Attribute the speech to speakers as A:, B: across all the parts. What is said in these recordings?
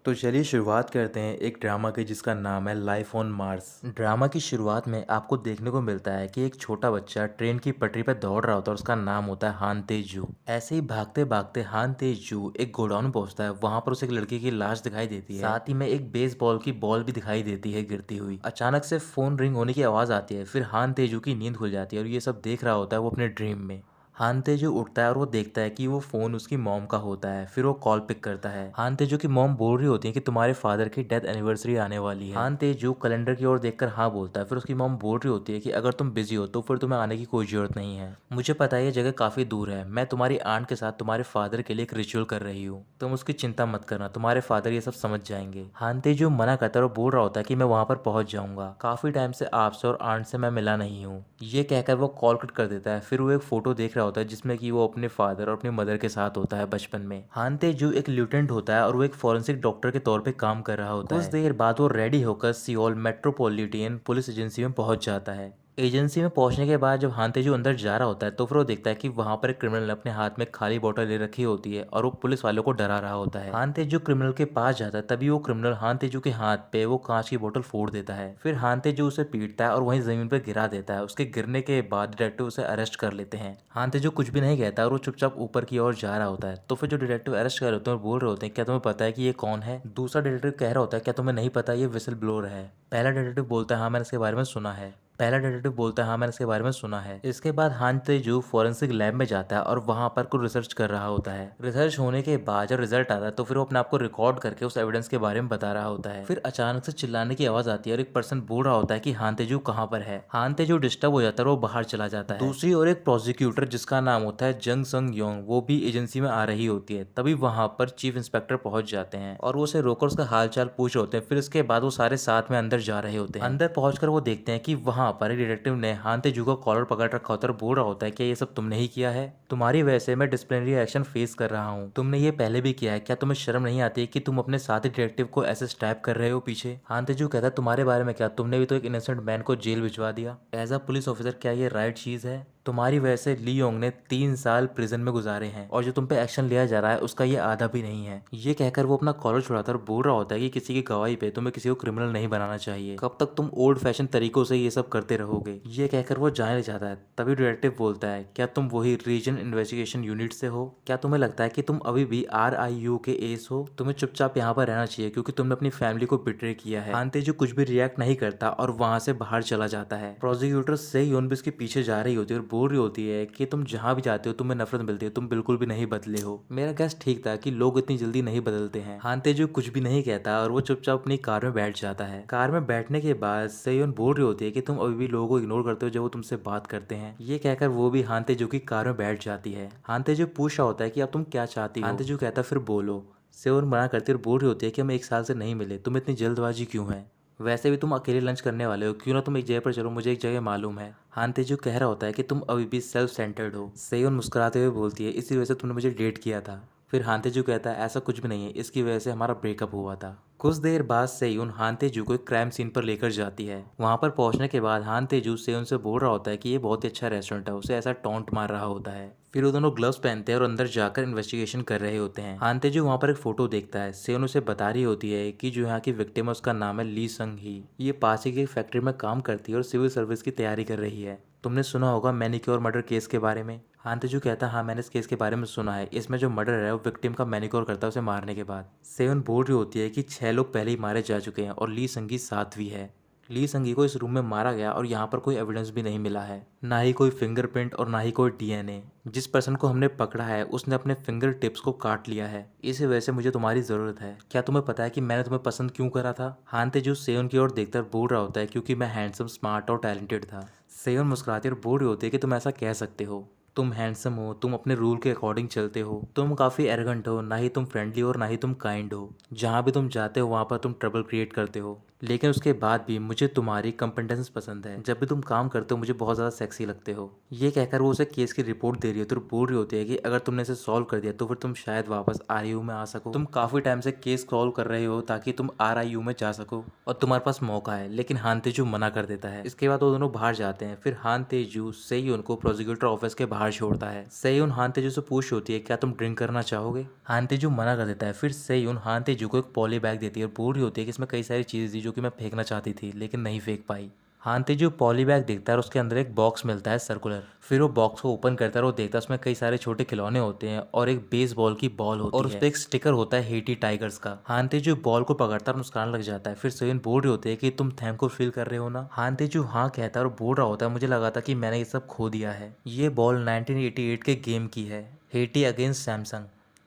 A: तो चलिए शुरुआत करते हैं एक ड्रामा की जिसका नाम है लाइफ ऑन मार्स। ड्रामा की शुरुआत में आपको देखने को मिलता है कि एक छोटा बच्चा ट्रेन की पटरी पर दौड़ रहा होता है और उसका नाम होता है हान तेजू। ऐसे ही भागते भागते हान तेजू एक गोडाउन पहुंचता है। वहां पर उसे एक लड़की की लाश दिखाई देती है, साथ ही में एक बेसबॉल की बॉल भी दिखाई देती है गिरती हुई। अचानक से फोन रिंग होने की आवाज आती है। फिर हान तेजू की नींद खुल जाती है और ये सब देख रहा होता है वो अपने ड्रीम में। हान तेजू उठता है और वो देखता है कि वो फोन उसकी मॉम का होता है। फिर वो कॉल पिक करता है। हान तेजू की मॉम बोल रही होती है कि तुम्हारे फादर की डेथ एनिवर्सरी आने वाली है। हान तेजू कैलेंडर की ओर देखकर हाँ बोलता है। फिर उसकी मॉम बोल रही होती है कि अगर तुम बिजी हो तो फिर तुम्हें आने की कोई जरूरत नहीं है। मुझे पता है ये जगह काफी दूर है। मैं तुम्हारी आंट के साथ तुम्हारे फादर के लिए एक रिचुअल कर रही हूँ। तुम उसकी चिंता मत करना, तुम्हारे फादर ये सब समझ जाएंगे। हान तेजू मना करता है और बोल रहा होता है कि मैं वहां पर पहुंच जाऊंगा। काफी टाइम से आपसे और आंट से मैं मिला नहीं हूँ। ये कहकर वो कॉल कट कर देता है। फिर वो एक फोटो देख रहा होता है जिसमें कि वो अपने फादर और अपनी मदर के साथ होता है बचपन में। हान तेजू एक लेफ्टिनेंट होता है और वो एक फॉरेंसिक डॉक्टर के तौर पे काम कर रहा होता है। कुछ देर बाद वो रेडी होकर सियोल मेट्रोपॉलिटन पुलिस एजेंसी में पहुंच जाता है। एजेंसी में पहुंचने के बाद जब हान तेजू अंदर जा रहा होता है तो फिर वो देखता है कि वहां पर एक क्रिमिनल ने अपने हाथ में खाली बोतल ले रखी होती है और वो पुलिस वालों को डरा रहा होता है। हान तेजू क्रिमिनल के पास जाता है, तभी वो क्रिमिनल हान तेजू के हाथ पे वो कांच की बोतल फोड़ देता है। फिर हान तेजू उसे पीटता है और वहीं जमीन पर गिरा देता है। उसके गिरने के बाद डिटेक्टिव उसे अरेस्ट कर लेते हैं। हान तेजू कुछ भी नहीं कहता और वो चुपचाप ऊपर की ओर जा रहा होता है। तो फिर जो डिटेक्टिव अरेस्ट कर रहे होते हैं और बोल रहे होते हैं क्या तुम्हें पता है कि ये कौन है। दूसरा डिटेक्टिव कह रहा होता है क्या तुम्हें नहीं पता ये विसल ब्लोअर है। पहला डिटेक्टिव बोलता है हाँ मैंने इसके बारे में सुना है। इसके बाद हान तेजू फॉरेंसिक लैब में जाता है और वहां पर कुछ रिसर्च कर रहा होता है। रिसर्च होने के बाद जब रिजल्ट आता है तो फिर वो अपने आप को रिकॉर्ड करके उस एविडेंस के बारे में बता रहा होता है। फिर अचानक से चिल्लाने की आवाज आती है और एक पर्सन बोल रहा होता है कि हान तेजू कहाँ पर है। हान तेजू डिस्टर्ब हो जाता है और वो बाहर चला जाता है। दूसरी ओर एक प्रोसिक्यूटर जिसका नाम होता है जंग संग योंग, वो भी एजेंसी में आ रही होती है। तभी वहां पर चीफ इंस्पेक्टर पहुंच जाते हैं और वो उसे रोकर उसका हालचाल पूछ रहे होते हैं। फिर इसके बाद वो सारे साथ में अंदर जा रहे होते हैं। अंदर पहुंचकर वो देखते हैं कि वहां पर एक डिटेक्टिव ने हान तेजू का कॉलर पकड़ रखा होता है और बोल रहा होता है कि ये सब तुमने ही किया है। तुम्हारी वजह से मैं डिसिप्लिनरी एक्शन फेस कर रहा हूँ। तुमने ये पहले भी किया है। क्या तुम्हें शर्म नहीं आती कि तुम अपने साथी डिटेक्टिव को ऐसे स्टैप कर रहे हो पीछे। हान तेजू कहता है तुम्हारे बारे में क्या, तुमने भी तो एक इनोसेंट मैन को जेल भिजवा दिया। एज अ पुलिस ऑफिसर क्या ये राइट चीज है। तुम्हारी वजह से ली योंग ने 3 साल प्रिजन में गुजारे हैं और जो तुम पे एक्शन लिया जा रहा है उसका ये आधा भी नहीं है। ये कहकर वो अपना कॉलर छुड़ाता है और बोल रहा होता है कि किसी की गवाही पे तुम्हें किसी को क्रिमिनल नहीं बनाना चाहिए। कब तक तुम ओल्ड फैशन तरीकों से ये सब करते रहोगे। ये कहकर वो जाने जाता है। तभी डिटेक्टिव बोलता है क्या तुम वही रीजन इन्वेस्टिगेशन यूनिट से हो। क्या तुम्हें लगता है कि तुम अभी भी RIU के एस हो। तुम्हें चुपचाप यहाँ पर रहना चाहिए क्योंकि तुमने अपनी फैमिली को बिट्रे किया है। हान तेजू कुछ भी रिएक्ट नहीं करता और वहां से बाहर चला जाता है। प्रोसिक्यूटर से योन भी इसके पीछे जा रही होती है और बोल रही होती है कि तुम जहां भी जाते हो तुम्हें नफरत मिलती है, तुम बिल्कुल भी नहीं बदले हो। मेरा गैस ठीक था कि लोग इतनी जल्दी नहीं बदलते हैं। हान तेजू कुछ भी नहीं कहता और वो चुपचाप अपनी कार में बैठ जाता है। कार में बैठने के बाद सेयोन बोल रही होती है कि तुम अभी भी लोगों को इग्नोर करते हो जब वो तुमसे बात करते हैं। ये कहकर वो भी हान तेजू की कार में बैठ जाती है। हान तेजू पूछ रहा होता है कि अब तुम क्या चाहती हो। हान तेजू कहता है फिर बोलो। सेयोन मना करती और बोल रही होती है कि हम 1 साल से नहीं मिले, तुम इतनी जल्दबाजी क्यों है। वैसे भी तुम अकेले लंच करने वाले हो, क्यों ना तुम एक जगह पर चलो, मुझे एक जगह मालूम है। हान तेजू कह रहा होता है कि तुम अभी भी सेल्फ सेंटर्ड हो। सेयोन मुस्कुराते हुए बोलती है इसी वजह से तुमने मुझे डेट किया था। फिर हान तेजू कहता है ऐसा कुछ भी नहीं है, इसकी वजह से हमारा ब्रेकअप हुआ था। कुछ देर बाद सेयोन हान तेजू को एक क्राइम सीन पर लेकर जाती है। वहां पर पहुंचने के बाद हान तेजू सेयोन से बोल रहा होता है कि ये बहुत ही अच्छा रेस्टोरेंट है, उसे ऐसा टॉन्ट मार रहा होता है। फिर वो दोनों ग्लव्स पहनते हैं और अंदर जाकर इन्वेस्टिगेशन कर रहे होते हैं। हान तेजू वहां पर एक फोटो देखता है। सेयोन उसे बता रही होती है कि जो यहाँ की विक्टिम है उसका नाम है ली संग ही। ये पास ही की फैक्ट्री में काम करती है और सिविल सर्विस की तैयारी कर रही है। तुमने सुना होगा मैनिक्योर मर्डर केस के बारे में। हान तेजू कहता है हाँ मैंने इस केस के बारे में सुना है। इसमें जो मर्डर है वो विक्टिम का मैनिक्योर करता है उसे मारने के बाद। सेवन बोल रही होती है कि 6 लोग पहले ही मारे जा चुके हैं और ली संगी सातवीं है। ली संगी को इस रूम में मारा गया और यहाँ पर कोई एविडेंस भी नहीं मिला है, ना ही कोई फिंगरप्रिंट और ना ही कोई DNA। जिस पर्सन को हमने पकड़ा है उसने अपने फिंगर टिप्स को काट लिया है। इसी वजह से मुझे तुम्हारी जरूरत है। क्या तुम्हें पता है कि मैंने तुम्हें पसंद क्यों करा था। हान तेजू सेयोन की ओर देखकर बोल रहा होता है क्योंकि मैं हैंडसम, स्मार्ट और टैलेंटेड था। सेयोन मुस्कुराती और बोल रही होती है कि तुम ऐसा कह सकते हो। तुम हैंडसम हो, तुम अपने रूल के अकॉर्डिंग चलते हो, तुम काफ़ी एरोगेंट हो, ना ही तुम फ्रेंडली हो और ना ही तुम काइंड हो। जहाँ भी तुम जाते हो वहाँ पर तुम ट्रबल क्रिएट करते हो। लेकिन उसके बाद भी मुझे तुम्हारी कॉम्पिटेंस पसंद है। जब भी तुम काम करते हो मुझे बहुत ज़्यादा सेक्सी लगते हो। ये कहकर वो उसे केस की रिपोर्ट दे रही है तो बोल रही होती है कि अगर तुमने इसे सॉल्व कर दिया तो फिर तुम शायद वापस आरआईयू में आ सको। तुम काफ़ी टाइम से केस सॉल्व कर रहे हो ताकि तुम आरआईयू में जा सको और तुम्हारे पास मौका है। लेकिन हान तेजू मना कर देता है। इसके बाद वो दोनों बाहर जाते हैं। फिर हान तेजू सेयुन को प्रोसिक्यूटर ऑफिस के बाहर छोड़ता है। सेयुन हान तेजू से पूछ होती है क्या तुम ड्रिंक करना चाहोगे। हान तेजू मना कर देता है। फिर सेयुन हान तेजू को एक पॉली बैग देती है और बोल रही होती है कि इसमें कई सारी चीज़ें थी जो कि मैं फेंकना चाहती थी लेकिन नहीं फेंक पाई। हान तेजू पॉली बैग देखता है और उसके अंदर एक बॉक्स मिलता है सर्कुलर। फिर वो बॉक्स को ओपन करता है और वो देखता है उसमें कई सारे छोटे खिलौने होते हैं और एक बेसबॉल की बॉल होती है और उस पर एक स्टिकर होता है हेटी टाइगर्स का। हान तेजू बॉल को पकड़ता है और मुस्कुराने लग जाता है। फिर सेयुन बोल रही होती है कि तुम थैंकफुल फील कर रहे हो ना। हान तेजू हाँ कहता है और बोल रहा होता है मुझे लगा था कि मैंने ये सब खो दिया है। ये बॉल 1988 के गेम की है, हेटी अगेंस्ट सैमसंग।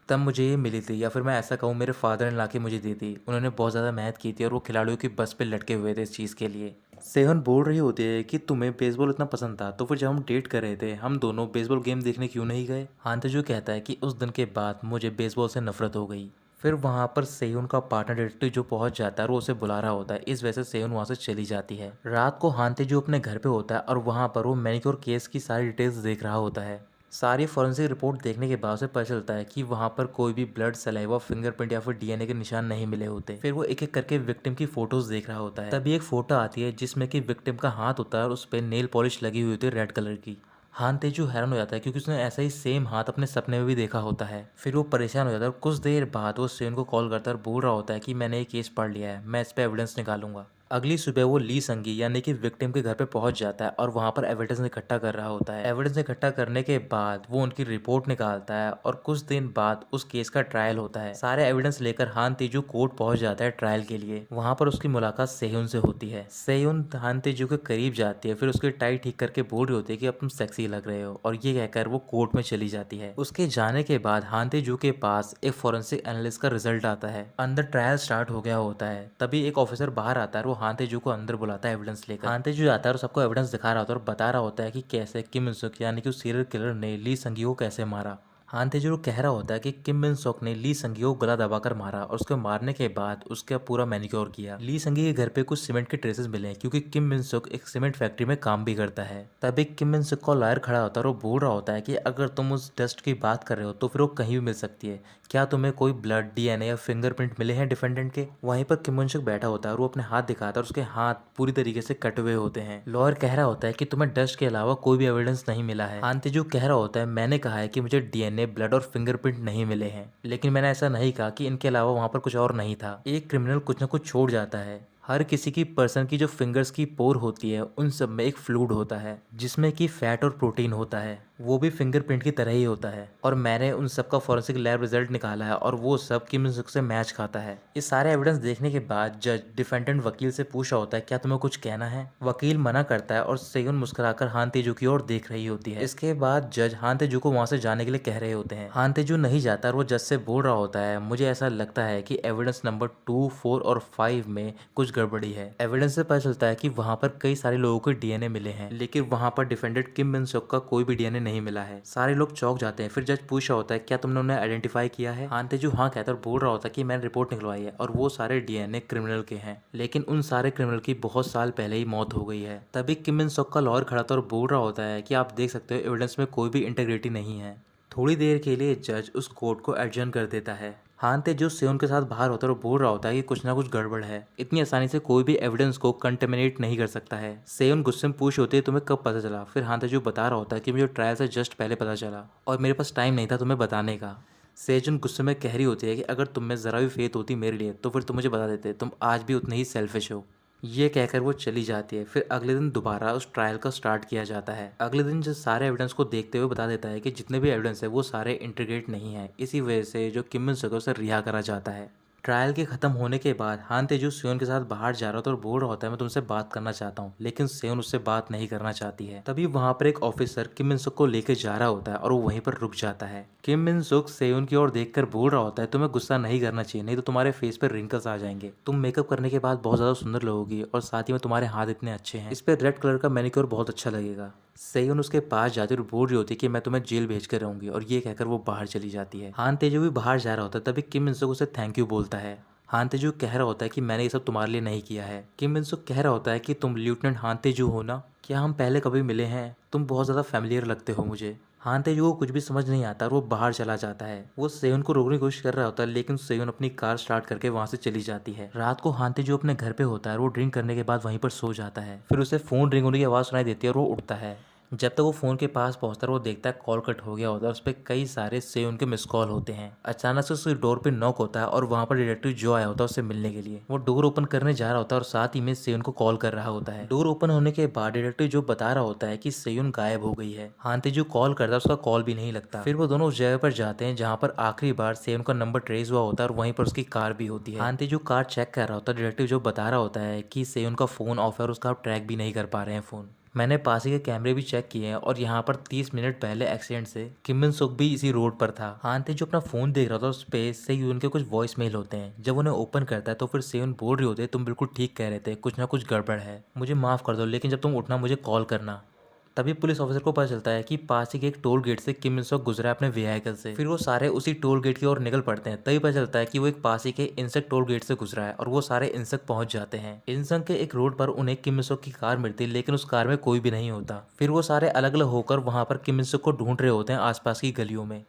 A: तब मुझे ये मिली थी, या फिर मैं ऐसा कहूँ मेरे फादर ने ला के मुझे दी थी। उन्होंने बहुत ज़्यादा मेहनत की थी और वो खिलाड़ियों की बस पे लटके हुए थे इस चीज़ के लिए। सेहन बोल रही होती है कि तुम्हें बेसबॉल इतना पसंद था तो फिर जब हम डेट कर रहे थे हम दोनों बेसबॉल गेम देखने क्यों नहीं गए। हानतेजू कहता है कि उस दिन के बाद मुझे बेसबॉल से नफरत हो गई। फिर वहाँ पर सेयुन का पार्टनर डिटेक्टिव जो पहुंच जाता है और वो उसे बुला रहा होता है। इस वजह से सेयुन वहाँ से चली जाती है। रात को हानतेजू अपने घर पे होता है और वहाँ पर वो मैनिक्योर केस की सारी डिटेल्स देख रहा होता है। सारी फॉरेंसिक रिपोर्ट देखने के बाद उसे पता चलता है कि वहाँ पर कोई भी ब्लड, सलाइवा, फिंगरप्रिंट या फिर डीएनए के निशान नहीं मिले होते। फिर वो एक एक करके विक्टिम की फोटोज देख रहा होता है। तभी एक फोटो आती है जिसमें कि विक्टिम का हाथ होता है और उस पर नेल पॉलिश लगी हुई होती है रेड कलर की। हानतेजू हैरान हो जाता है क्योंकि उसने ऐसा ही सेम हाथ अपने सपने में भी देखा होता है। फिर वो परेशान हो जाता है और कुछ देर बाद वो सेन को कॉल करता है और बोल रहा होता है कि मैंने ये केस पढ़ लिया है, मैं इस पर एविडेंस निकालूंगा। अगली सुबह वो ली संगी यानी कि विक्टिम के घर पे पहुंच जाता है और वहां पर एविडेंस इकट्ठा कर रहा होता है। एविडेंस इकट्ठा करने के बाद वो उनकी रिपोर्ट निकालता है और कुछ दिन बाद उस केस का ट्रायल होता है। सारे एविडेंस लेकर हान तेजू कोर्ट पहुंच जाता है ट्रायल के लिए। वहां पर उसकी मुलाकात सेयुन से होती है। सेयुन हान तेजू के करीब जाती है, फिर उसकी टाई ठीक करके बोल रही होती है कि अब तुम सेक्सी लग रहे हो, और ये कहकर वो कोर्ट में चली जाती है। उसके जाने के बाद हान तेजू के पास एक फोरेंसिक एनालिस्ट का रिजल्ट आता है। अंदर ट्रायल स्टार्ट हो गया होता है। तभी एक ऑफिसर बाहर आता है और वो हानतेजू को अंदर बुलाता है एविडेंस लेकर। हानतेजू आता है और सबको एविडेंस दिखा रहा होता है और बता रहा होता है कि कैसे किम इन सुक यानी कि उस सीरियल किलर ने ली संगी को कैसे मारा। हानतेजू कह रहा होता है कि किम मिन सोक ने ली संगी को गला दबाकर मारा और उसके मारने के बाद उसका पूरा मैनिक्योर किया। ली संगी के घर पे कुछ सीमेंट के ट्रेसेस मिले हैं क्योंकि किम मिन सोक एक सीमेंट फैक्ट्री में काम भी करता है। तभी किम मिन सोक का लॉयर खड़ा होता है और वो बोल रहा होता है कि अगर तुम उस डस्ट की बात कर रहे हो तो फिर वो कहीं भी मिल सकती है। क्या तुम्हें कोई ब्लड, डीएनए या फिंगरप्रिंट मिले हैं डिफेंडेंट के। वहीं पर किम मिन सोक बैठा होता है और वो अपने हाथ दिखाता है और उसके हाथ पूरी तरीके से कटे हुए होते हैं। लॉयर कह रहा होता है कि तुम्हें डस्ट के अलावा कोई भी एविडेंस नहीं मिला है। हानतेजू कह रहा होता है मैंने कहा है कि मुझे डीएनए, ब्लड और फिंगरप्रिंट नहीं मिले हैं, लेकिन मैंने ऐसा नहीं कहा कि इनके अलावा वहां पर कुछ और नहीं था। एक क्रिमिनल कुछ ना कुछ छोड़ जाता है। हर किसी की पर्सन की जो फिंगर्स की पोर होती है उन सब में एक फ्लूइड होता है जिसमें कि फैट और प्रोटीन होता है, वो भी फिंगरप्रिंट की तरह ही होता है। और मैंने उन सब का फॉरेंसिक लैब रिजल्ट निकाला है और वो सब किम इन सुक से मैच खाता है। ये सारे एविडेंस देखने के बाद जज डिफेंडेंट वकील से पूछा होता है क्या तुम्हें कुछ कहना है। वकील मना करता है और सेयुन मुस्कुराकर हान तेजू की ओर देख रही होती है। इसके बाद जज हान तेजू को वहां से जाने के लिए कह रहे होते हैं। हान तेजू नहीं जाता और वो जज से बोल रहा होता है मुझे ऐसा लगता है कि एविडेंस नंबर 2, 4 और 5 में कुछ गड़बड़ी है। एविडेंस से पता चलता है कि वहां पर कई सारे लोगों के डीएनए मिले हैं लेकिन वहां पर डिफेंडेंट किम मिन सोक का कोई भी डीएनए नहीं मिला है। सारे लोग चौंक जाते हैं। फिर जज पूछा होता है क्या तुमने उन्हें आइडेंटिफाई किया है। हानतेजू हाँ कहता है और बोल रहा होता है कि मैंने रिपोर्ट निकलवाई है और वो सारे डीएनए क्रिमिनल के हैं, लेकिन उन सारे क्रिमिनल की बहुत साल पहले ही मौत हो गई है। तभी किम मिन सोक का लॉयर खड़ा था और बोल रहा होता है कि आप देख सकते हो एविडेंस में कोई भी इंटेग्रिटी नहीं है। थोड़ी देर के लिए जज उस कोर्ट को एडजर्न कर देता है। हानतेजू सेयुन के साथ बाहर होता है और बोल रहा होता है कि कुछ ना कुछ गड़बड़ है, इतनी आसानी से कोई भी एविडेंस को कंटेमिनेट नहीं कर सकता है। सेयुन गुस्से में पूछ होती है तुम्हें कब पता चला। फिर हानतेजू बता रहा होता है कि मुझे ट्रायल से जस्ट पहले पता चला और मेरे पास टाइम नहीं था तुम्हें बताने का। सेजुन गुस्से में कह रही होती है कि अगर तुम में जरा भी फेथ होती मेरे लिए तो फिर तुम मुझे बता देते, तुम आज भी उतने ही सेल्फिश हो। ये कहकर वो चली जाती है। फिर अगले दिन दोबारा उस ट्रायल का स्टार्ट किया जाता है। अगले दिन जो सारे एविडेंस को देखते हुए बता देता है कि जितने भी एविडेंस है वो सारे इंटीग्रेट नहीं है। इसी वजह से जो किम मिन सुक है उसे रिहा करा जाता है। ट्रायल के खत्म होने के बाद हान तेजू सेयोन के साथ बाहर जा रहा होता है और बोल रहा होता है मैं तुमसे बात करना चाहता हूँ, लेकिन सेयोन उससे बात नहीं करना चाहती है। तभी वहां पर एक ऑफिसर किम मिन सुक को लेकर जा रहा होता है और वो वहीं पर रुक जाता है। किम मिन सुक सेयोन की ओर देखकर बोल रहा होता है तुम्हें गुस्सा नहीं करना चाहिए, नहीं तो तुम्हारे फेस पर रिंकल्स आ जाएंगे। तुम मेकअप करने के बाद बहुत ज्यादा सुंदर लगोगी और साथ ही में तुम्हारे हाथ इतने अच्छे हैं, इस पे रेड कलर का मैनिक्योर बहुत अच्छा लगेगा। सेयोन उसके पास जाती और बोल रही होती है कि मैं तुम्हें जेल भेज कर रहूंगी, और ये कहकर वो बाहर चली जाती है। हान तेजू भी बाहर जा रहा होता है। तभी किम मिन सुक उसे थैंक यू बोलता है। हान तेजू कह रहा होता है कि मैंने ये सब तुम्हारे लिए नहीं किया है। किम मिन सुक कह रहा होता है कि तुम लेफ्टिनेंट हान तेजू हो ना, क्या हम पहले कभी मिले हैं? तुम बहुत ज़्यादा फैमिलियर लगते हो मुझे। हान तेजू को कुछ भी समझ नहीं आता और वो बाहर चला जाता है। वो सेयोन को रोकने की कोशिश कर रहा होता है, लेकिन सेयोन अपनी कार स्टार्ट करके वहाँ से चली जाती है। रात को हान तेजू अपने घर पे होता है और वो ड्रिंक करने के बाद वहीं पर सो जाता है। फिर उसे फ़ोन रिंग होने की आवाज़ सुनाई देती है और वो उठता है। जब तक वो फ़ोन के पास पहुंचता है वो देखता है कॉल कट हो गया होता है, उस पर कई सारे सेयोन के मिस कॉल होते हैं। अचानक से उसके डोर पे नॉक होता है और वहाँ पर डिटेक्टिव जो आया होता है उससे मिलने के लिए। वो डोर ओपन करने जा रहा होता है और साथ ही में सेयोन को कॉल कर रहा होता है। डोर ओपन होने के बाद डिटेक्टिव जो बता रहा होता है कि सेयोन गायब हो गई है। हान तेजू कॉल करता है, उसका कॉल भी नहीं लगता। फिर वो दोनों उस जगह पर जाते हैं जहाँ पर आखिरी बार सेयोन का नंबर ट्रेस हुआ होता है और वहीं पर उसकी कार भी होती है। हान तेजू कार चेक कर रहा होता है, डिटेक्टिव जो बता रहा होता है कि सेयोन का फ़ोन ऑफ है और उसका आप ट्रैक भी नहीं कर पा रहे हैं फ़ोन। मैंने पास ही के कैमरे भी चेक किए हैं और यहाँ पर 30 मिनट पहले एक्सीडेंट से किम मिन सुक भी इसी रोड पर था। हान तेजू अपना फ़ोन देख रहा था, उस पे सेयोन के कुछ वॉइस मेल होते हैं। जब उन्हें ओपन करता है तो फिर सेयोन बोल रही होती है, तुम बिल्कुल ठीक कह रहे थे, कुछ ना कुछ गड़बड़ है, मुझे माफ़ कर दो, लेकिन जब तुम उठना मुझे कॉल करना। तभी पुलिस ऑफिसर को पता चलता है कि पास ही के एक टोल गेट से किम मिन सुक गुजरा है अपने व्हीकल से। फिर वो सारे उसी टोल गेट की ओर निकल पड़ते हैं। तभी पता चलता है कि वो एक पास ही के इंसक टोल गेट से गुजरा है और वो सारे इंसक पहुंच जाते हैं। इंसक के एक रोड पर उन्हें किम मिन सुक की कार मिलती है, लेकिन उस कार में कोई भी नहीं होता। फिर वो सारे अलग अलग होकर वहां पर किम मिन सुक को ढूंढ रहे होते हैं आसपास की गलियों में।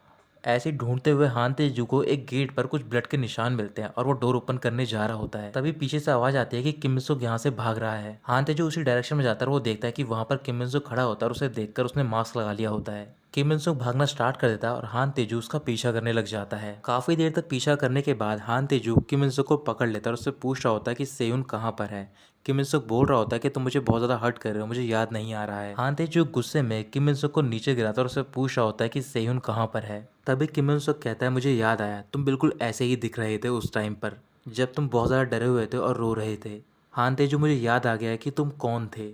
A: ऐसे ही ढूंढते हुए हान तेजू को एक गेट पर कुछ ब्लड के निशान मिलते हैं और वो डोर ओपन करने जा रहा होता है। तभी पीछे से आवाज आती है कि किम मिन सुक यहाँ से भाग रहा है। हान तेजू उसी डायरेक्शन में जाता है और वो देखता है कि वहां पर किम मिन सुक खड़ा होता है और उसे देखकर उसने मास्क लगा लिया होता है। किम मिन सुक भागना स्टार्ट कर देता है और हान तेजू उसका पीछा करने लग जाता है। काफी देर तक पीछा करने के बाद हान तेजू किम मिन सुक को पकड़ लेता है और उससे पूछ रहा होता है कि सेयुन कहाँ पर है। किम मिन सुक बोल रहा होता है कि तुम मुझे बहुत ज्यादा हर्ट कर रहे हो, मुझे याद नहीं आ रहा है। हान तेजू गुस्से में किम मिन सुक को नीचे गिराता है और उससे पूछ रहा होता है कि सेयुन कहाँ पर है। तभी किम मिन सुक कहता है, मुझे याद आया, तुम बिल्कुल ऐसे ही दिख रहे थे उस टाइम पर जब तुम बहुत ज़्यादा डरे हुए थे और रो रहे थे। हान तेजू, मुझे याद आ गया है कि तुम कौन थे।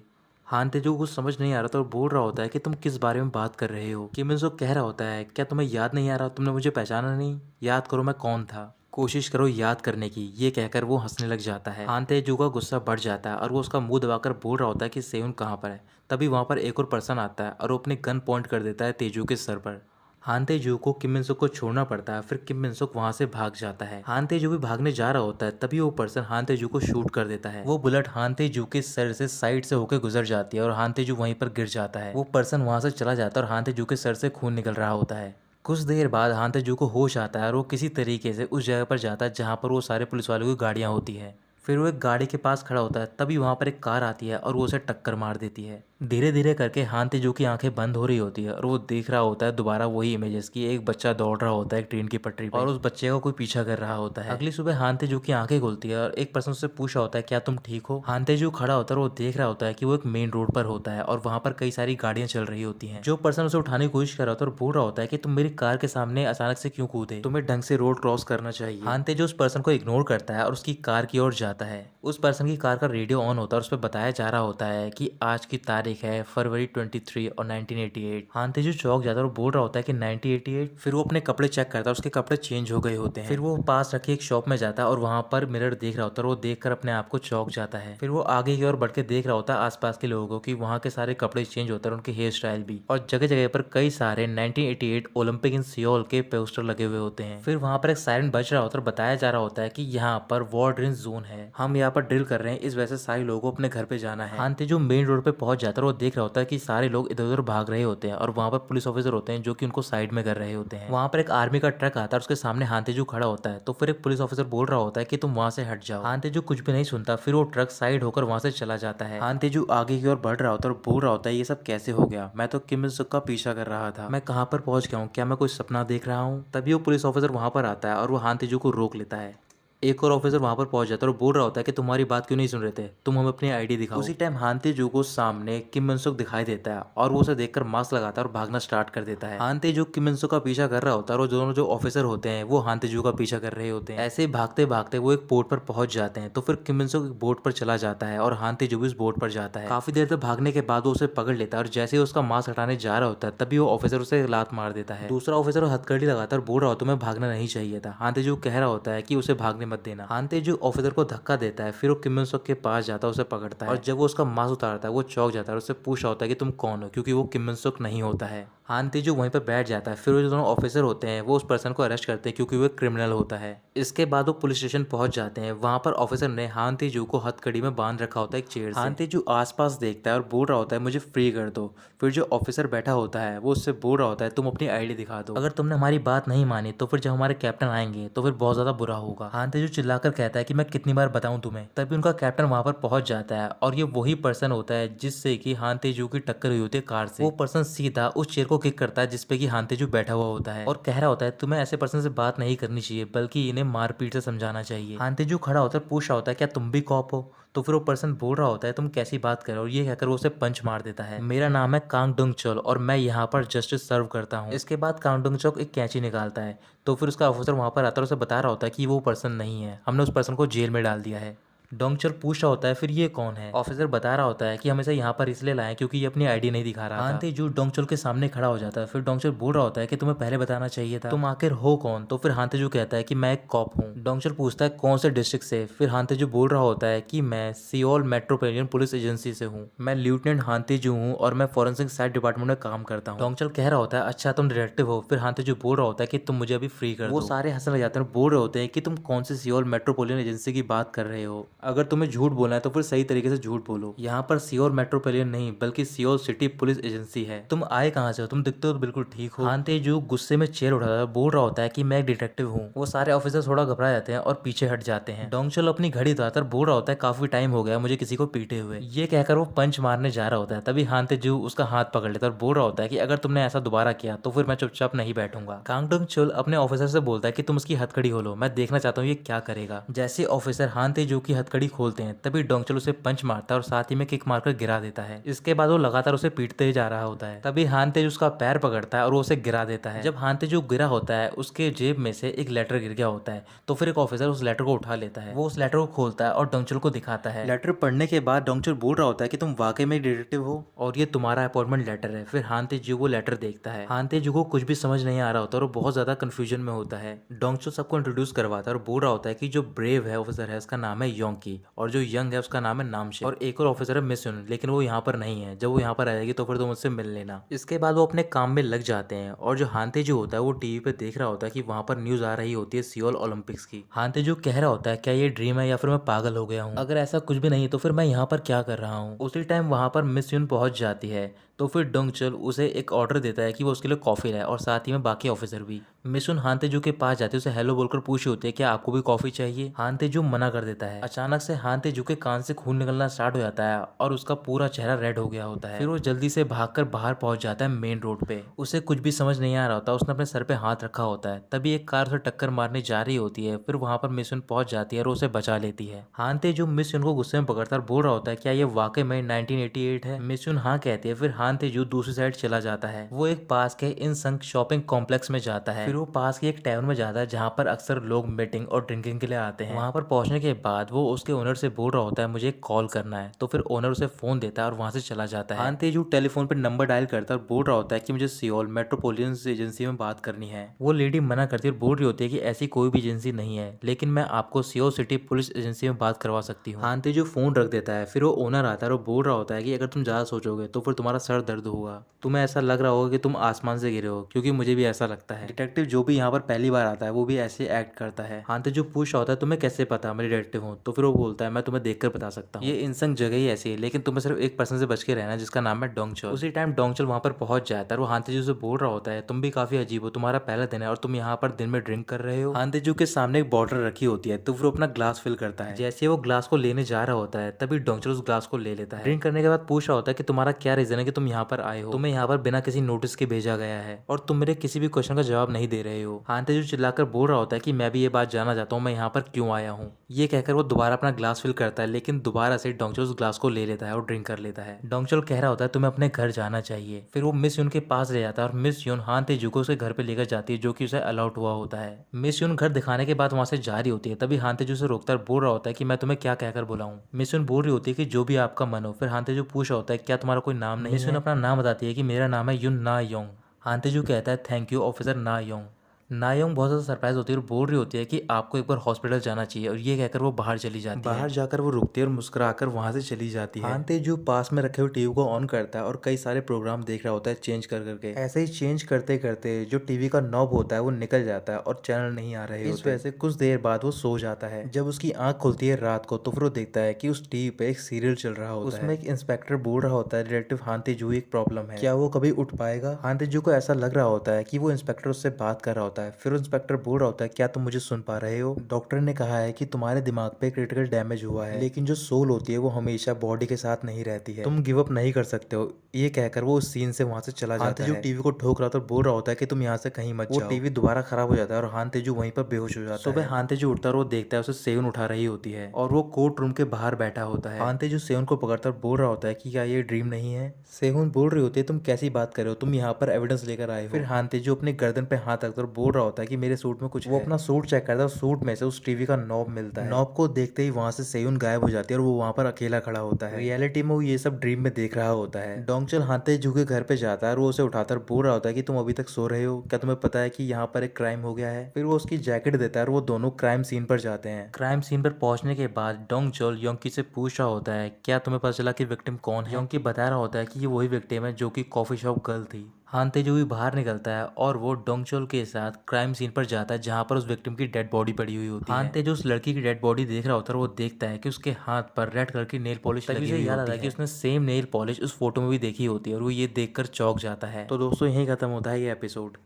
A: हान तेजू को कुछ समझ नहीं आ रहा था और बोल रहा होता है कि तुम किस बारे में बात कर रहे हो। किम मिन सुक कह रहा होता है, क्या तुम्हें याद नहीं आ रहा, तुमने मुझे पहचाना नहीं, याद करो मैं कौन था, कोशिश करो याद करने की। ये कहकर वो हंसने लग जाता है। हान तेजू का गुस्सा बढ़ जाता है और वो उसका मुंह दबाकर बोल रहा होता है कि सेयुन कहाँ पर है। तभी वहाँ पर एक और पर्सन आता है और वो अपने गन पॉइंट कर देता है तेजू के सर पर। हान तेजू को किम मिन सुक को छोड़ना पड़ता है, फिर किम मिन सुक वहां से भाग जाता है। हान तेजू भी भागने जा रहा होता है, तभी वो पर्सन हान तेजू को शूट कर देता है। वो बुलेट हान तेजू के सर से साइड से होकर गुजर जाती है और हान तेजू वहीं पर गिर जाता है। वो पर्सन वहां से चला जाता है और हान तेजू के सर से खून निकल रहा होता है। कुछ देर बाद हान तेजू को होश आता है और वो किसी तरीके से उस जगह पर जाता है जहाँ पर वो सारे पुलिस वालों की गाड़ियाँ होती है। फिर वो एक गाड़ी के पास खड़ा होता है, तभी वहाँ पर एक कार आती है और वो उसे टक्कर मार देती है। धीरे धीरे करके हान तेजू की आंखें बंद हो रही होती है और वो देख रहा होता है दोबारा वही इमेजेस की। एक बच्चा दौड़ रहा होता है एक ट्रेन की पटरी पर और उस बच्चे का कोई पीछा कर रहा होता है। अगली सुबह हान तेजू की आंखें खुलती है और एक पर्सन उससे पूछ रहा होता है, क्या तुम ठीक हो। हान तेजू खड़ा होता है और वो देख रहा होता है कि वो एक मेन रोड पर होता है और वहाँ पर कई सारी गाड़ियाँ चल रही होती हैं। जो पर्सन उसे उठाने की कोशिश कर रहा होता है और बोल रहा होता है कि तुम मेरी कार के सामने अचानक से क्यों कूदे, तुम्हें ढंग से रोड क्रॉस करना चाहिए। हान तेजू उस पर्सन को इग्नोर करता है और उसकी कार की ओर जाता है। उस पर्सन की कार का रेडियो ऑन होता है और उस पर बताया जा रहा होता है कि आज की तारीख है फरवरी 23 और 1988। हान तेजू चौंक जाता है और बोल रहा होता है कि 1988। फिर वो अपने कपड़े चेक करता है, उसके कपड़े चेंज हो गए होते हैं। फिर वो पास रखी एक शॉप में जाता है और वहां पर मिरर देख रहा होता है और वो देखकर अपने आप को चौंक जाता है। फिर वो आगे की ओर बढ़ के देख रहा होता है आसपास के लोगों को कि वहाँ के सारे कपड़े चेंज होते हैं, उनके हेयर स्टाइल भी, और जगह जगह पर कई सारे 1988 ओलंपिक इन सियोल के पोस्टर लगे हुए होते हैं। फिर वहाँ पर एक सायरन बज रहा होता है और बताया जा रहा होता है कि यहाँ पर वॉर ड्रिल जोन है, हम यहाँ पर ड्रिल कर रहे हैं, इस वजह से सारे लोगों को अपने घर पे जाना है। हान तेजू मेन रोड पे पहुंच जाता है और वो देख रहा होता है कि सारे लोग इधर उधर भाग रहे होते हैं और वहाँ पर पुलिस ऑफिसर होते हैं जो कि उनको साइड में कर रहे होते हैं। वहाँ पर एक आर्मी का ट्रक आता है और उसके सामने हान तेजू खड़ा होता है, तो फिर एक पुलिस ऑफिसर बोल रहा होता है कि तुम वहाँ से हट जाओ। हान तेजू कुछ भी नहीं सुनता, फिर वो ट्रक साइड होकर वहाँ से चला जाता है। हान तेजू आगे की ओर बढ़ रहा होता है और बोल रहा होता है, ये सब कैसे हो गया, मैं तो किम मिन सुक का पीछा कर रहा था, मैं कहाँ पर पहुंच गया हूँ, क्या मैं कोई सपना देख रहा हूँ। तभी वो पुलिस ऑफिसर वहाँ पर आता है और वो हान तेजू को रोक लेता है। एक और ऑफिसर वहां पर पहुंच जाता है और बोल रहा होता है कि तुम्हारी बात क्यों नहीं सुन रहे थे, तुम हमें अपनी आईडी दिखाओ। उसी टाइम हान तेजू को सामने किम मिन सुक दिखाई देता है और वो उसे देखकर मास्क लगाता है और भागना स्टार्ट कर देता है। हान तेजू किम मिन सुक का पीछा कर रहा होता है और दोनों जो ऑफिसर होते हैं वो हान तेजू का पीछा कर रहे होते हैं। ऐसे भागते भागते वो एक बोट पर पहुंच जाते हैं, तो फिर किम मिन सुक एक बोट पर चला जाता है और हान तेजू भी उस बोट पर जाता है। काफी देर तक भागने के बाद वो उसे पकड़ लेता है और जैसे ही उसका मास्क हटाने जा रहा होता है तभी वो ऑफिसर उसे लात मार देता है। दूसरा ऑफिसर हथकड़ी लगाता है और बोल रहा होता है तुम्हें भागना नहीं चाहिए था। हान तेजू कह रहा होता है कि उसे भागने मत देना। हान तेजू ऑफिसर को धक्का देता है, फिर वो किम मिन सुक के पास जाता है, उसे पकड़ता है और जब वो उसका मास्क उतारता है वो चौंक जाता है और उससे पूछ रहा होता है कि तुम कौन हो, क्योंकि वो किम मिन सुक नहीं होता है। हान तेजू वहीं पर बैठ जाता है। फिर वो जो दोनों ऑफिसर होते हैं वो उस पर्सन को अरेस्ट करते हैं क्योंकि वो एक क्रिमिनल होता है। इसके बाद वो पुलिस स्टेशन पहुंच जाते हैं। वहां पर ऑफिसर ने हान तेजू को हथकड़ी में बांध रखा होता है एक चेयर से। हान तेजू आसपास देखता है और बोल रहा होता है मुझे फ्री कर दो। फिर जो ऑफिसर बैठा होता है वो उससे बोल रहा होता है तुम अपनी आईडी दिखा दो, अगर तुमने हमारी बात नहीं मानी तो फिर जब हमारे कैप्टन आएंगे तो फिर बहुत ज्यादा बुरा होगा। हान तेजू चिल्लाकर कहता है कि मैं कितनी बार बताऊं तुम्हें। तभी उनका कैप्टन वहां पर पहुंच जाता है और ये वही पर्सन होता है जिससे कि हान तेजू की टक्कर हुई होती है कार से। वो पर्सन सीधा उस चेयर को किक करता है जिसपे कि हान तेजू बैठा हुआ होता है और कह रहा होता है तुम्हें ऐसे पर्सन से बात नहीं करनी चाहिए बल्कि इन्हें मारपीट से समझाना चाहिए। हान तेजू खड़ा होता है, पूछ रहा होता है क्या तुम भी कॉप हो? तो फिर वो पर्सन बोल रहा होता है तुम कैसी बात कर रहे हो, और ये कहकर वो उसे पंच मार देता है। मेरा नाम है कांग डुंग चोल और मैं यहाँ पर जस्टिस सर्व करता हूँ। इसके बाद कांग डुंग चोल एक कैंची निकालता है। तो फिर उसका ऑफिसर वहां पर आता है और उसे बता रहा होता है कि वो पर्सन नहीं है, हमने उस पर्सन को जेल में डाल दिया है। डोंगचल पूछ रहा होता है फिर ये कौन है? ऑफिसर बता रहा होता है कि हम इसे यहाँ पर इसलिए लाए क्योंकि ये अपनी आईडी नहीं दिखा रहा था। हान तेजू डोंगचल के सामने खड़ा हो जाता है। फिर डोंगचल बोल रहा होता है कि तुम्हें पहले बताना चाहिए था, तुम आखिर हो कौन? तो फिर हान तेजू कहता है कि मैं एक कॉप हूँ। डोंगचल पूछता है कौन से डिस्ट्रिक्ट से? फिर हान तेजू बोल रहा होता है कि मैं सियोल मेट्रोपोलिटन पुलिस एजेंसी से हूँ, मैं लेफ्टिनेंट हान तेजू हूँ और मैं फॉरेंसिक साइट डिपार्टमेंट में काम करता हूँ। डोंगचल कह रहा होता है अच्छा तुम डिटेक्टिव हो। फिर हान तेजू बोल रहा होता है कि तुम मुझे अभी फ्री कर दो। वो सारे हंसने लग जाते हैं, बोल रहे होते हैं कि तुम कौन से सियोल मेट्रोपोलिटन एजेंसी की बात कर रहे हो, अगर तुम्हें झूठ बोलना है तो फिर सही तरीके से झूठ बोलो। यहाँ पर सियोल मेट्रोपोलिटन नहीं बल्कि सियोल सिटी पुलिस एजेंसी है। तुम आए कहाँ से हो? तुम दिखते हो तो बिल्कुल ठीक हो। हान तेजू गुस्से में चेयर उठाता है, बोल रहा होता है कि मैं एक डिटेक्टिव हूँ। वो सारे ऑफिसर थोड़ा घबरा जाते हैं और पीछे हट जाते हैं। डोंगचल अपनी घड़ी उतारकर बोल रहा होता है काफी टाइम हो गया मुझे किसी को पीटे हुए। ये कहकर वो पंच मारने जा रहा होता है। तभी हान तेजू उसका हाथ पकड़ लेता है और बोल रहा होता है कि अगर तुमने ऐसा दोबारा किया तो फिर मैं चुपचाप नहीं बैठूंगा। कांग डोंगचल अपने ऑफिसर से बोलता है कि तुम उसकी हथकड़ी खोलो, मैं देखना चाहता हूँ ये क्या करेगा। जैसे ऑफिसर हान तेजू की हथकड़ी खोलते हैं तभी डोंगचल उसे पंच मारता है और साथ ही में किक मारकर गिरा देता है। इसके बाद वो लगातार उसे पीटते ही जा रहा होता है। तभी हान तेजू उसका पैर पकड़ता है और वो उसे गिरा देता है। जब हान तेजू गिरा होता है उसके जेब में से एक लेटर गिर गया होता है। तो फिर एक ऑफिसर उस लेटर को उठा लेता है। वो उस लेटर को खोलता है और डोंगचल को दिखाता है। लेटर पढ़ने के बाद डोंगचल बोल रहा होता है कि तुम वाकई में एक डिटेक्टिव हो और ये तुम्हारा अपॉइंटमेंट लेटर है। फिर हान तेजू वो लेटर देखता है। हान तेजू को कुछ भी समझ नहीं आ रहा होता और वो बहुत ज्यादा कंफ्यूजन में होता है। डोंगचल सबको इंट्रोड्यूस करवाता है और बोल रहा होता है कि जो ब्रेव है ऑफिसर है उसका नाम है योंकी और जो यंग है उसका नाम है नामशे, और एक और ऑफिसर है मिस युन, लेकिन वो यहाँ पर नहीं है। जब वो यहाँ पर आएगी तो फिर तुम मुझसे मिल लेना। इसके बाद वो अपने काम में लग जाते हैं और जो हान तेजू होता है वो टीवी पे देख रहा होता है कि वहाँ पर न्यूज आ रही होती है सियोल ओलंपिक्स की। हान तेजू कह रहा होता है क्या ये ड्रीम है या फिर मैं पागल हो गया हूँ? अगर ऐसा कुछ भी नहीं तो फिर मैं यहाँ पर क्या कर रहा हूँ? उसी टाइम वहाँ पर मिस युन पहुंच जाती है। तो फिर डोंगचल उसे एक ऑर्डर देता है कि वो उसके लिए कॉफी लाए और साथ ही में बाकी ऑफिसर भी। मिस युन हान तेजू के पास जाती है, उसे हेलो बोलकर पूछी होती है क्या आपको भी कॉफी चाहिए? हान तेजू मना कर देता है। अचानक से हान तेजू के कान से खून निकलना स्टार्ट हो जाता है और उसका पूरा चेहरा रेड हो गया होता है। फिर वो जल्दी से भागकर बाहर पहुंच जाता है मेन रोड पे। उसे कुछ भी समझ नहीं आ रहा होता, उसने अपने सर पे हाथ रखा होता है। तभी एक कार उसे टक्कर मारने जा रही होती है। फिर वहां पर मिस युन पहुंच जाती है और उसे बचा लेती है। हान तेजू मिस युन को गुस्से में पकड़ता है और बोल रहा होता है क्या ये वाकई में 1988 है? मिस युन हाँ कहती है। फिर हान तेजू दूसरी साइड चला जाता है। वो एक पास के इन संक शॉपिंग कॉम्प्लेक्स में जाता है। फिर वो पास के एक टैवन में जाता है जहाँ पर अक्सर लोग मीटिंग और ड्रिंकिंग के लिए आते हैं। वहां पर पहुंचने के बाद वो उसके ओनर से बोल रहा होता है मुझे कॉल करना है। तो फिर ओनर उसे फोन देता है और वहां से चला जाता है। हान तेजू टेलीफोन पर नंबर डायल करता है और बोल रहा होता है कि मुझे सियोल मेट्रोपोलिटन एजेंसी में बात करनी है। वो लेडी मना करती है और बोल रही होती है कि ऐसी कोई भी एजेंसी नहीं है, लेकिन मैं आपको सियोल सिटी पुलिस एजेंसी में बात करवा सकती हूँ। हान तेजू फोन रख देता है। फिर वो ओनर आता है और बोल रहा होता है कि अगर तुम ज्यादा सोचोगे तो फिर तुम्हारा सर दर्द होगा, तुम्हें ऐसा लग रहा होगा कि तुम आसमान से गिरे हो, क्योंकि मुझे भी ऐसा लगता है। डिटेक्टिव जो भी यहाँ पर पहली बार आता है वो भी ऐसे एक्ट करता है। हान तेजू पूछ रहा होता है तुम्हें कैसे पता मैं डिटेक्टिव हूँ? तो फिर वो बोलता है मैं तुम्हें देखकर बता सकता हूँ, ये इंसान जगह ही ऐसी है, लेकिन तुम्हें सिर्फ एक पर्सन से बच के रहना है जिसका नाम है डोंगचल। उसी टाइम डोंगचल वहां पर पहुंच जाता है और वो हान तेजू से बोल रहा होता है तुम भी काफी अजीब हो, तुम्हारा पहला दिन है और तुम यहाँ पर दिन में ड्रिंक कर रहे हो। हान तेजू के सामने एक बॉटल रखी होती है तो फिर वो अपना ग्लास फिल करता है। जैसे वो ग्लास को लेने जा रहा होता है तभी डोंगचल उस ग्लास को ले लेता है। ड्रिंक करने के बाद पूछ रहा होता है कि तुम्हारा क्या रीजन है कि तुम यहाँ पर आए हो? तुम्हें यहाँ पर बिना किसी नोटिस के भेजा गया है और तुम मेरे किसी भी क्वेश्चन का जवाब नहीं दे रहे हो। हान तेजू चिल्लाकर बोल रहा होता है कि मैं भी ये बात जानना चाहता हूँ मैं यहाँ पर क्यों आया हूँ। ये कहकर वो दोबारा अपना ग्लास फिल करता है, लेकिन दोबारा से डोंगचल उस ग्लास को ले लेता है और ड्रिंक कर लेता है। डोंगचल कह रहा होता है तुम्हें अपने घर जाना चाहिए। फिर वो मिस युन के पास ले जाता है और मिस युन हान तेजू को उसके घर पे लेकर जाती है जो कि उसे अलाउड हुआ होता है। मिस युन घर दिखाने के बाद वहां से जा रही होती है तभी हान तेजू से रोकता है, बोल रहा होता है कि मैं तुम्हें क्या कहकर बुलाऊं? मिस युन बोल रही होती है कि जो भी आपका मन हो। फिर हान तेजू पूछ रहा होता है क्या तुम्हारा कोई नाम नहीं है? मिस युन अपना नाम बताती है कि मेरा नाम है युन ना योंग। हान तेजू कहता है थैंक यू ऑफिसर ना योंग। नायोंग बहुत ज़्यादा सरप्राइज होती है और बोल रही होती है कि आपको एक बार हॉस्पिटल जाना चाहिए, और ये कहकर वो बाहर चली जाती है। बाहर जाकर वो रुकती है और मुस्कुराकर वहाँ से चली जाती है। हान तेजू पास में रखे हुए टीवी को ऑन करता है और कई सारे प्रोग्राम देख रहा होता है चेंज कर करके। ऐसे ही चेंज करते करते जो टीवी का नॉब होता है वो निकल जाता है और चैनल नहीं आ रहे। इस वजह से कुछ देर बाद वो सो जाता है। जब उसकी आंख खुलती है रात को तो फिर वो देखता है कि उस टीवी पे एक सीरियल चल रहा होता है। उसमें एक इंस्पेक्टर बोल रहा होता है रिलेटिव हान तेजू एक प्रॉब्लम है, क्या वो कभी उठ पाएगा। हान तेजू को ऐसा लग रहा होता है कि वो इंस्पेक्टर उससे बात कर रहा होता है। फिर इंस्पेक्टर बोल रहा होता है क्या तुम मुझे सुन पा रहे हो। डॉक्टर ने कहा है कि तुम्हारे दिमाग पे क्रिटिकल डैमेज हुआ है, लेकिन जो सोल होती है वो हमेशा बॉडी के साथ नहीं रहती है, तुम गिव अप नहीं कर सकते हो। ये कहकर वो उस सीन से वहां से चला जाता है। टीवी को ठोक रहा था और बोल रहा होता है कि तुम यहाँ से कहीं मत जाओ। वो टीवी दोबारा खराब हो जाता है और हान तेजू वहीं पर बेहोश हो जाता है। सुबह हान तेजू उठता है और वो देखता है उसे सेवन उठा रही होती है और वो कोर्ट रूम के बाहर बैठा होता है। हान तेजू सेवन को पकड़ता और बोल रहा होता है कि क्या ये ड्रीम नहीं है। सेवन बोल रही होती है तुम कैसी बात कर रहे हो, तुम यहाँ पर एविडेंस लेकर आए हो। फिर हान तेजू अपने गर्दन पे हाथ रखकर बोल रहा होता है कि मेरे सूट में कुछ है। वो अपना सूट चेक करता है और सूट में से उस टीवी का नॉब मिलता है। नॉब को देखते ही वहां से सेयुन गायब हो जाती है और वो वहां पर अकेला खड़ा होता है। रियलिटी में वो ये सब ड्रीम में देख रहा होता है। डोंगचल हानतेजू के घर पे जाता है और वो उसे उठाकर बोल रहा होता है कि तुम अभी तक सो रहे हो, क्या तुम्हें पता है कि यहाँ पर एक क्राइम हो गया है। फिर वो उसकी जैकेट देता है और वो दोनों क्राइम सीन पर जाते हैं। क्राइम सीन पर पहुंचने के बाद डोंगचल योंकी से पूछ रहा होता है क्या तुम्हें पता चला कि विक्टिम कौन है। योंकी बता रहा होता है कि ये वही विक्टिम है जो कि कॉफी शॉप गर्ल थी। हान तेजू भी बाहर निकलता है और वो डोंगचोल के साथ क्राइम सीन पर जाता है जहां पर उस विक्टिम की डेड बॉडी पड़ी हुई होती है। हान तेजू उस लड़की की डेड बॉडी देख रहा होता है और वो देखता है कि उसके हाथ पर रेड कलर की नेल पॉलिश लगी हुई याद आता है कि उसने सेम नेल पॉलिश उस फोटो में भी देखी होती है और वो ये देखकर चौंक जाता है। तो दोस्तों यही खत्म होता है ये एपिसोड।